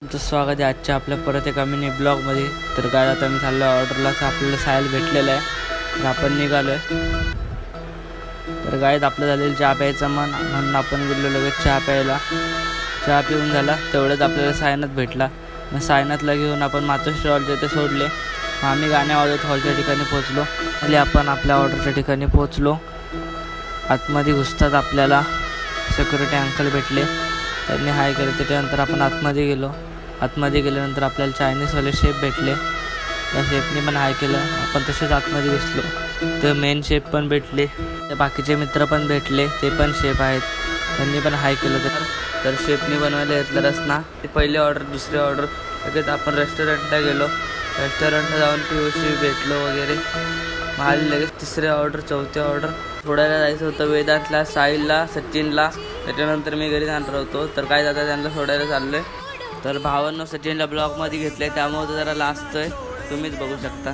तुमचं स्वागत आहे आजच्या आपल्या परत एका मिनी ब्लॉगमध्ये. तर काय आता मी चाललो आहे ऑर्डरला, तर आपल्याला सायल भेटलेलं आहे, तर आपण निघालो आहे. तर गायत आपलं झालेलं चहा प्यायचं म्हणून आपण गेलो लगेच चहा प्यायला. चहा पिऊन झाला तेवढंच आपल्याला सायनात भेटला. मग सायनातला घेऊन आपण मातोश्री हॉलच्या इथे सोडले. मग आम्ही गाण्या वाजवत हॉलच्या ठिकाणी पोहोचलो. आणि आपण आपल्या ऑर्डरच्या ठिकाणी पोहोचलो. आतमध्ये घुसतात आपल्याला सिक्युरिटी अंकल भेटले. त्यांनी हाय केलं. त्याच्यानंतर आपण आतमध्ये गेलो. आतमध्ये गेल्यानंतर आपल्याला चायनीजवाले शेफ भेटले. त्या शेफने पण हाय केलं. आपण तसेच आतमध्ये घुसलो. तर मेन शेफ पण भेटले. ते बाकीचे मित्र पण भेटले, ते पण शेफ आहेत. त्यांनी पण हाय केलं. तर शेफने बनवायला घेतलं रसना. ते पहिले ऑर्डर, दुसरी ऑर्डर लगेच आपण रेस्टॉरंटला गेलो. रेस्टॉरंटला जाऊन पिऊशी भेटलो वगैरे. मग आली लगेच तिसरी ऑर्डर, चौथी ऑर्डर. सोडायला जायचं होतं वेदांतला, साहिलला, सचिनला. त्याच्यानंतर मी घरी जाणार होतो. तर काय जाता त्यांना सोडायला चाललो आहे. तर भावांनो सचिनला ब्लॉगमध्ये घेतलं आहे, त्यामुळे तो जरा लाजतोय, तुम्हीच बघू शकता.